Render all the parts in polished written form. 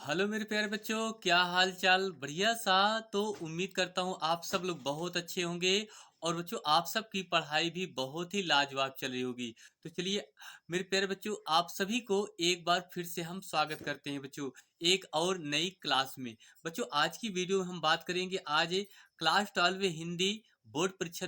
Hello मेरे प्यारे बच्चों, क्या हाल चाल? बढ़िया सा। तो उम्मीद करता हूँ आप सब लोग बहुत अच्छे होंगे। और बच्चों, आप सब की पढ़ाई भी बहुत ही लाजवाब चल रही होगी। तो चलिए मेरे प्यारे बच्चों, आप सभी को एक बार फिर से हम स्वागत करते हैं बच्चों, एक और नई क्लास में। बच्चों, आज की वीडियो में हम बात करेंगे आज क्लास 12 हिंदी बोर्ड परीक्षा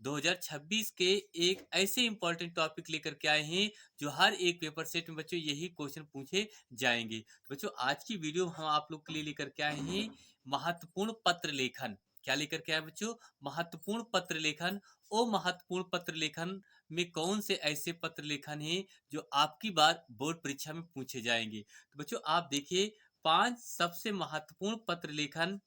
2026 के एक ऐसे इंपॉर्टेंट टॉपिक लेकर के आए हैं जो हर एक पेपर सेट में बच्चों यही क्वेश्चन पूछे जाएंगे। तो बच्चों, आज की वीडियो हम आप लोग के लिए लेकर के आए हैं महत्वपूर्ण पत्र लेखन। क्या लेकर के आए बच्चों? महत्वपूर्ण पत्र लेखन। ओ महत्वपूर्ण पत्र लेखन में कौन से ऐसे पत्र लेखन हैं जो आपकी बार बोर्ड परीक्षा में पूछे जाएंगे? तो बच्चों, आप देखिए, 5 सबसे महत्वपूर्ण पत्र लेखन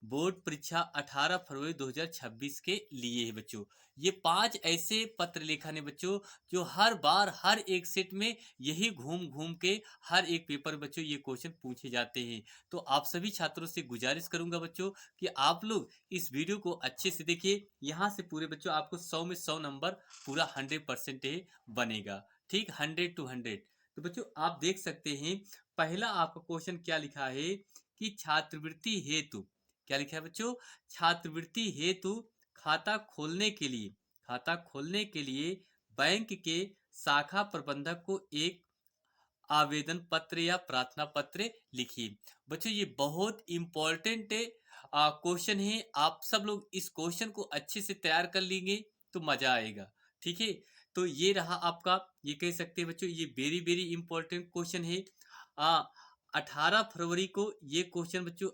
बोर्ड परीक्षा 18 फरवरी 2026 के लिए है बच्चों। ये 5 ऐसे पत्र लेखन है बच्चों जो हर बार हर एक सेट में यही घूम घूम के हर एक पेपर में बच्चों ये क्वेश्चन पूछे जाते हैं। तो आप सभी छात्रों से गुजारिश करूंगा बच्चों कि आप लोग इस वीडियो को अच्छे से देखिए। यहाँ से पूरे बच्चों आपको 100 में 100 नंबर पूरा 100% बनेगा। ठीक, 100 to 100। तो बच्चों, आप देख सकते हैं, पहला आपका क्वेश्चन क्या लिखा है कि छात्रवृत्ति हेतु, क्या लिखा है बच्चों? छात्रवृत्ति हेतु खाता खोलने के लिए बैंक के शाखा प्रबंधक को एक आवेदन पत्र या प्रार्थना पत्र लिखिए। बच्चों, ये बहुत इंपॉर्टेंट क्वेश्चन है। आप सब लोग इस क्वेश्चन को अच्छे से तैयार कर लेंगे तो मजा आएगा। ठीक है, तो ये रहा आपका, ये कह सकते हैं बच्चों, ये वेरी वेरी इंपॉर्टेंट क्वेश्चन है। 18 फरवरी को ये क्वेश्चन बच्चों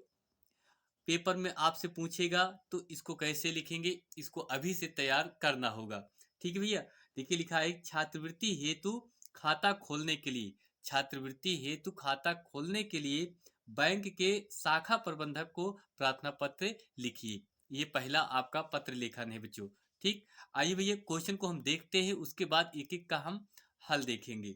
पेपर में आपसे पूछेगा, तो इसको कैसे लिखेंगे, इसको अभी से तैयार करना होगा। ठीक है भैया, देखिए लिखा है छात्रवृत्ति हेतु खाता खोलने के लिए, छात्रवृत्ति हेतु खाता खोलने के लिए बैंक के शाखा प्रबंधक को प्रार्थना पत्र लिखिए। ये पहला आपका पत्र लेखन है बच्चों। ठीक, आइए भैया क्वेश्चन को हम देखते हैं, उसके बाद एक एक का हम हल देखेंगे।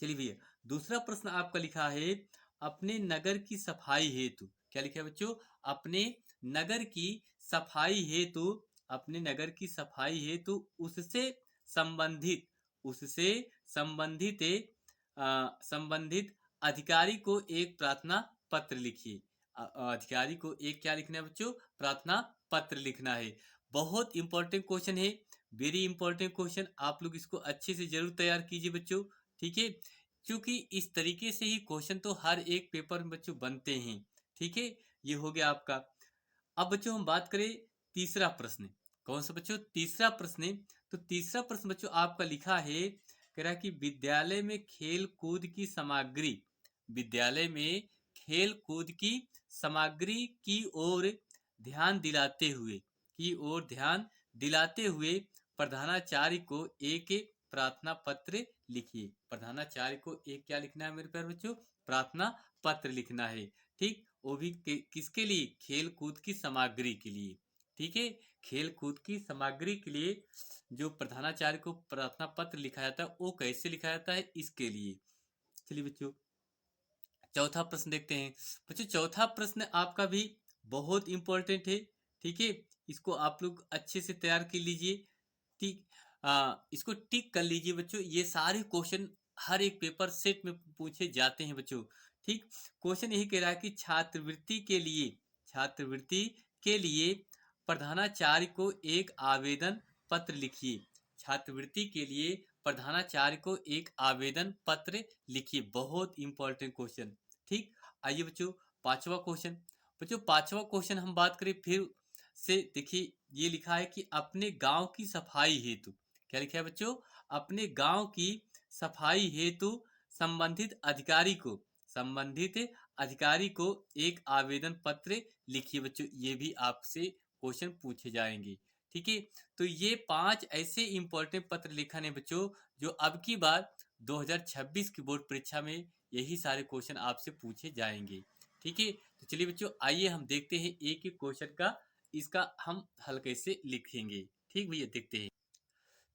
चलिए भैया, दूसरा प्रश्न आपका लिखा है अपने नगर की सफाई हेतु, क्या लिखा है बच्चों? अपने नगर की सफाई हेतु, अपने नगर की सफाई हेतु उससे संबंधित संबंधित अधिकारी को एक प्रार्थना पत्र लिखिए। अधिकारी को एक क्या लिखना है बच्चों? प्रार्थना पत्र लिखना है। बहुत इंपॉर्टेंट क्वेश्चन है, वेरी इंपॉर्टेंट क्वेश्चन। आप लोग इसको अच्छे से जरूर तैयार कीजिए बच्चों। ठीक है, क्योंकि इस तरीके से ही क्वेश्चन तो हर एक पेपर में बच्चों बनते हैं। ठीक है, ये हो गया आपका। अब बच्चों हम बात करें तीसरा प्रश्न। कौन सा बच्चों? तीसरा प्रश्न। तो तीसरा प्रश्न बच्चों आपका लिखा है, कह रहा है कि विद्यालय में खेल कूद की सामग्री की ओर ध्यान दिलाते हुए प्रधानाचार्य को एक प्रार्थना पत्र लिखिए। प्रधानाचार्य को एक क्या लिखना है मेरे प्यारे बच्चों? प्रार्थना पत्र लिखना है। ठीक, वो भी किसके लिए? खेल कूद की सामग्री के लिए। ठीक है, खेल कूद की सामग्री के लिए जो प्रधानाचार्य को प्रार्थना पत्र लिखा जाता है वो कैसे लिखा जाता है, इसके लिए। चलिए बच्चों, चौथा प्रश्न देखते हैं। बच्चों, चौथा प्रश्न आपका भी बहुत इंपॉर्टेंट है। ठीक है, इसको आप लोग अच्छे से तैयार कर लीजिए। ठीक, इसको टिक कर लीजिए बच्चों। ये सारे क्वेश्चन हर एक पेपर सेट में पूछे जाते हैं बच्चों। ठीक, क्वेश्चन यही कह रहा है कि छात्रवृत्ति के लिए प्रधानाचार्य को एक आवेदन पत्र लिखिए। छात्रवृत्ति के लिए प्रधानाचार्य को एक आवेदन पत्र लिखिए। बहुत इंपॉर्टेंट क्वेश्चन। ठीक, आइए बच्चों, पांचवा क्वेश्चन। बच्चों, पांचवा क्वेश्चन हम बात करें फिर से, देखिए ये लिखा है कि अपने गांव की सफाई हेतु, क्या लिखा है बच्चों? अपने गांव की सफाई हेतु संबंधित अधिकारी को संबंधित अधिकारी को एक आवेदन पत्र लिखिए। बच्चों, ये भी आपसे क्वेश्चन पूछे जाएंगे। ठीक है, तो ये 5 ऐसे इंपॉर्टेंट पत्र लेखन है बच्चों जो अब की बार 2026 की बोर्ड परीक्षा में यही सारे क्वेश्चन आपसे पूछे जाएंगे। ठीक है, तो चलिए बच्चों, आइए हम देखते हैं एक एक क्वेश्चन का, इसका हम हल कैसे लिखेंगे। ठीक भैया, देखते हैं।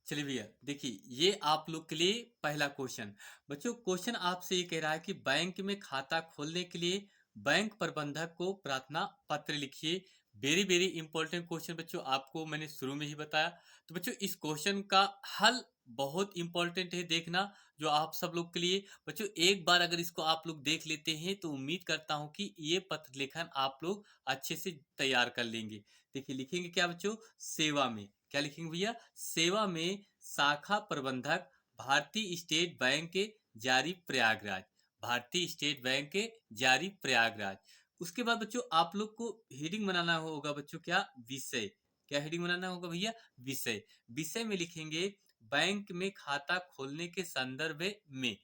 चलिए भैया, देखिए ये आप लोग के लिए पहला क्वेश्चन। बच्चों, क्वेश्चन आपसे ये कह रहा है कि बैंक में खाता खोलने के लिए बैंक प्रबंधक को प्रार्थना पत्र लिखिए। वेरी वेरी इंपॉर्टेंट क्वेश्चन बच्चों, आपको मैंने शुरू में ही बताया। तो बच्चों इस क्वेश्चन का हल बहुत इंपॉर्टेंट है देखना, जो आप सब लोग के लिए। बच्चों एक बार अगर इसको आप लोग देख लेते हैं तो उम्मीद करता हूं कि ये पत्र लेखन आप लोग अच्छे से तैयार कर लेंगे। देखिए लिखेंगे क्या बच्चों, सेवा में। क्या लिखेंगे भैया, सेवा में शाखा प्रबंधक, भारतीय स्टेट बैंक के जारी प्रयागराज। भारतीय स्टेट बैंक के जारी प्रयागराज। उसके बाद बच्चों आप लोग को हेडिंग बनाना होगा बच्चों, क्या विषय। क्या हेडिंग बनाना होगा भैया, विषय। विषय में लिखेंगे बैंक में खाता खोलने के संदर्भ में।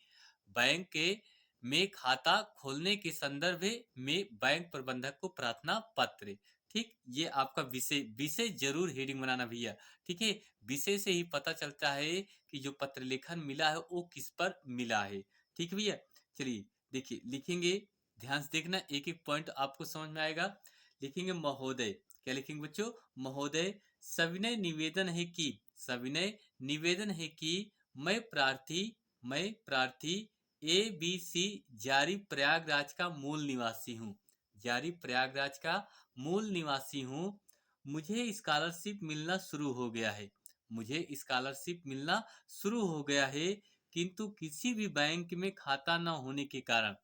बैंक के में खाता खोलने के संदर्भ में बैंक प्रबंधक को प्रार्थना पत्र। ठीक, ये आपका विषय। विषय जरूर हेडिंग बनाना भैया, ठीक है। विषय से ही पता चलता है कि जो पत्र लेखन मिला है वो किस पर मिला है। ठीक है भैया, चलिए देखिए लिखेंगे, ध्यान से देखना, एक एक पॉइंट आपको समझ में आएगा। लिखेंगे महोदय। क्या लिखेंगे बच्चों, महोदय, सविनय निवेदन है कि, सविनय निवेदन है कि मैं प्रार्थी ए बी सी जारी प्रयागराज का मूल निवासी हूँ। जारी प्रयागराज का मूल निवासी हूँ। मुझे स्कॉलरशिप मिलना शुरू हो गया है। मुझे स्कॉलरशिप मिलना शुरू हो गया है, किंतु किसी भी बैंक में खाता न होने के कारण,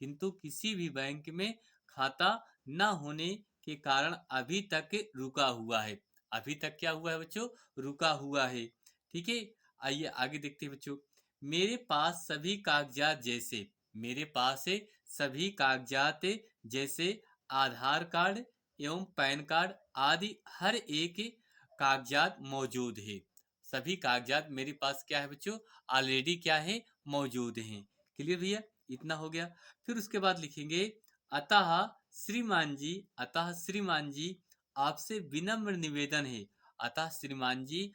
किंतु किसी भी बैंक में खाता न होने के कारण अभी तक रुका हुआ है। अभी तक क्या हुआ है बच्चों, रुका हुआ है। ठीक है, आइए आगे देखते हैं बच्चों। मेरे पास सभी कागजात जैसे, मेरे पास सभी कागजात जैसे आधार कार्ड एवं पैन कार्ड आदि हर एक कागजात मौजूद है। सभी कागजात मेरे पास क्या है बच्चों, ऑलरेडी क्या है, मौजूद हैं। क्लियर भैया, इतना हो गया। फिर उसके बाद लिखेंगे अतः श्रीमान जी, अतः श्रीमान जी आपसे विनम्र निवेदन है। अतः श्रीमान जी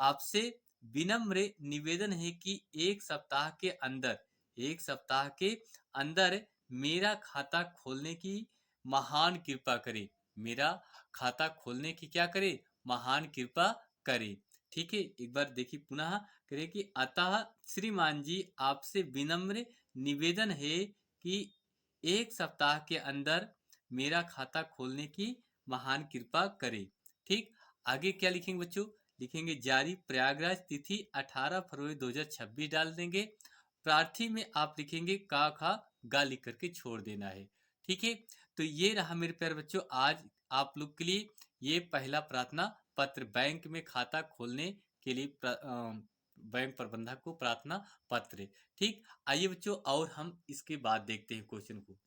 आपसे विनम्र निवेदन है कि एक सप्ताह के अंदर, एक सप्ताह के अंदर मेरा खाता खोलने की महान कृपा करे। मेरा खाता खोलने की क्या करे, महान कृपा करे। ठीक है, एक बार देखिए पुनः करें कि अतः श्रीमान जी आपसे विनम्र निवेदन है कि एक सप्ताह के अंदर मेरा खाता खोलने की महान कृपा करे। ठीक, आगे क्या लिखेंगे बच्चों, लिखेंगे जारी प्रयागराज, तिथि 18 फरवरी 2026 डाल देंगे। प्रार्थी में आप लिखेंगे का खा गा लिख करके छोड़ देना है। ठीक है, तो ये रहा मेरे प्यारे बच्चों आज आप लोग के लिए ये पहला प्रार्थना पत्र, बैंक में खाता खोलने के लिए बैंक प्रबंधक को प्रार्थना पत्र। ठीक, आइए बच्चों और हम इसके बाद देखते हैं क्वेश्चन को।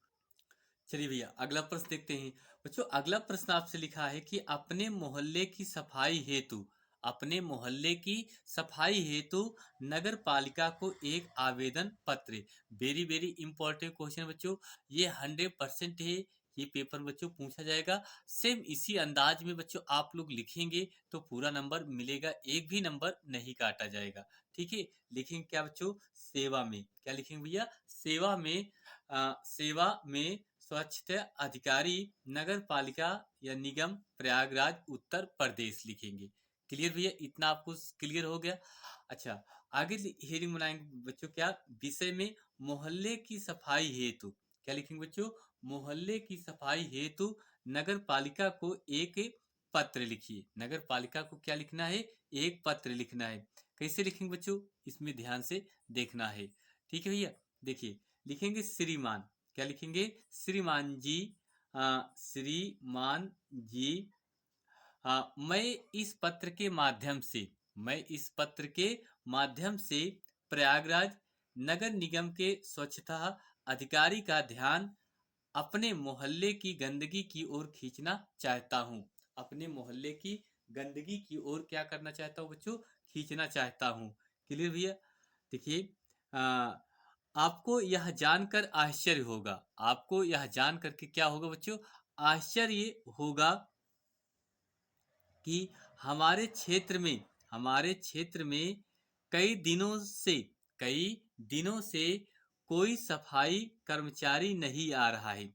चलिए भैया अगला प्रश्न देखते हैं। बच्चों अगला प्रश्न आपसे लिखा है कि अपने मोहल्ले की सफाई हेतु, अपने मोहल्ले की सफाई हेतु नगर पालिका को एक आवेदन पत्र। वेरी वेरी इंपॉर्टेंट क्वेश्चन बच्चों, ये 100% है। ये पेपर बच्चों पूछा जाएगा। सेम इसी अंदाज में बच्चों आप लोग लिखेंगे तो पूरा नंबर मिलेगा, एक भी नंबर नहीं काटा जाएगा। ठीक है, लिखेंगे क्या बच्चों, सेवा में। क्या लिखेंगे भैया, सेवा में। सेवा में स्वच्छता अधिकारी नगर पालिका या निगम प्रयागराज उत्तर प्रदेश लिखेंगे। क्लियर भैया, इतना आपको क्लियर हो गया। अच्छा, आगे हेडिंग बनाएंगे बच्चों, क्या विषय में मोहल्ले की सफाई हेतु। क्या लिखेंगे बच्चों, मोहल्ले की सफाई हेतु नगर पालिका को एक पत्र लिखिए। नगर पालिका को क्या लिखना है, एक पत्र लिखना है। कैसे लिखेंगे बच्चों, इसमें ध्यान से देखना है। ठीक है भैया, देखिए लिखेंगे श्रीमान। क्या लिखेंगे, श्रीमान जी, श्रीमान जी, मैं इस पत्र के माध्यम से, मैं इस पत्र के माध्यम से प्रयागराज नगर निगम के स्वच्छता अधिकारी का ध्यान अपने मोहल्ले की गंदगी की ओर खींचना चाहता हूँ। अपने मोहल्ले की गंदगी की ओर क्या करना चाहता हूँ बच्चों, खींचना चाहता हूँ। क्लियर भैया, देखिए आपको यह जानकर आश्चर्य होगा, आपको यह जान करके क्या होगा बच्चों, आश्चर्य होगा कि हमारे क्षेत्र में, हमारे क्षेत्र में कई दिनों से, कई दिनों से कोई सफाई कर्मचारी नहीं आ रहा है।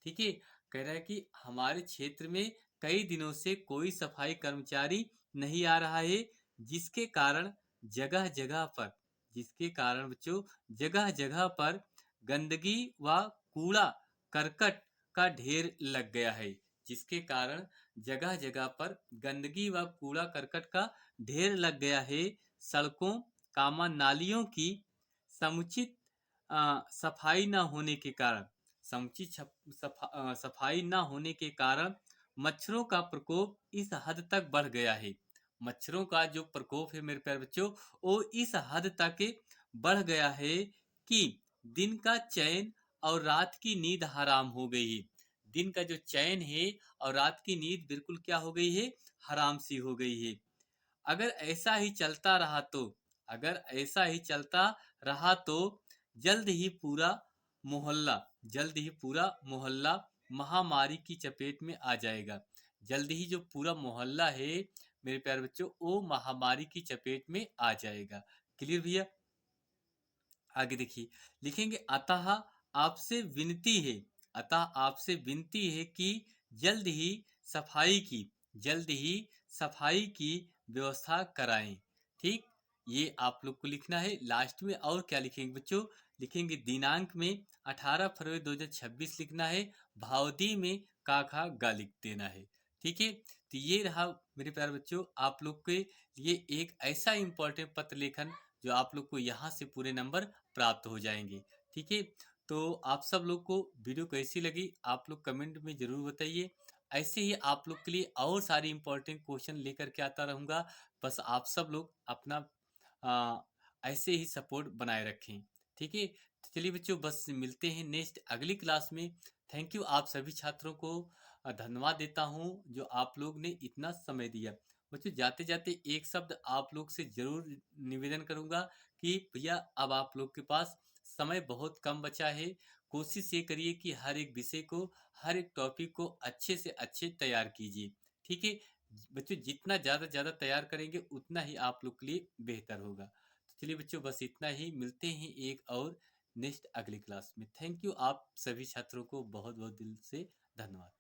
ठीक है, कह रहा है कि हमारे क्षेत्र में कई दिनों से कोई सफाई कर्मचारी नहीं आ रहा है, जिसके कारण जगह जगह पर, जिसके कारण बच्चों जगह जगह पर गंदगी व कूड़ा करकट का ढेर लग गया है। जिसके कारण जगह जगह पर गंदगी व कूड़ा करकट का ढेर लग गया है। सड़कों कामा नालियों की समुचित सफाई न होने के कारण समुचित सफाई न होने के कारण मच्छरों का प्रकोप इस हद तक बढ़ गया है। मच्छरों का जो प्रकोप है मेरे प्यारे बच्चों, वो इस हद तक बढ़ गया है कि दिन का चैन और रात की नींद हराम हो गई है। दिन का जो चैन है और रात की नींद बिल्कुल क्या हो गई है, हराम सी हो गई है। अगर ऐसा ही चलता रहा तो अगर ऐसा ही चलता रहा तो जल्द ही पूरा मोहल्ला जल्द ही पूरा मोहल्ला महामारी की चपेट में आ जाएगा। जल्द ही जो पूरा मोहल्ला है मेरे प्यारे बच्चों, वो महामारी की चपेट में आ जाएगा। क्लियर भैया? आगे देखिए, लिखेंगे आपसे विनती है अतः आपसे विनती है कि जल्द ही सफाई की जल्द ही सफाई की व्यवस्था कराएं। ठीक, ये आप लोग को लिखना है। लास्ट में और क्या लिखेंगे बच्चों, लिखेंगे दिनांक में 18 फरवरी 2026 लिखना है। भावदी में का खा गा लिख देना है। ठीक है, तो ये रहा मेरे प्यारे बच्चों आप लोग के लिए एक ऐसा इंपॉर्टेंट पत्र लेखन जो आप लोग को यहाँ से पूरे नंबर प्राप्त हो जाएंगे। ठीक है, तो आप सब लोग को वीडियो कैसी लगी आप लोग कमेंट में ज़रूर बताइए। ऐसे ही आप लोग के लिए और सारे इंपॉर्टेंट क्वेश्चन लेकर के आता रहूँगा। बस आप सब लोग अपना आ, ऐसे ही सपोर्ट बनाए रखें। ठीक है, तो चलिए बच्चों, बस मिलते हैं नेक्स्ट अगली क्लास में। थैंक यू, आप सभी छात्रों को धन्यवाद देता हूँ जो आप लोग ने इतना समय दिया। बच्चों जाते जाते एक शब्द आप लोग से जरूर निवेदन करूंगा कि भैया अब आप लोग के पास समय बहुत कम बचा है। कोशिश ये करिए कि हर एक विषय को हर एक टॉपिक को अच्छे से अच्छे तैयार कीजिए। ठीक है बच्चों, जितना ज़्यादा तैयार करेंगे उतना ही आप लोग के लिए बेहतर होगा। तो चलिए बच्चों, बस इतना ही। मिलते हैं एक और नेक्स्ट अगली क्लास में। थैंक यू, आप सभी छात्रों को बहुत बहुत दिल से धन्यवाद।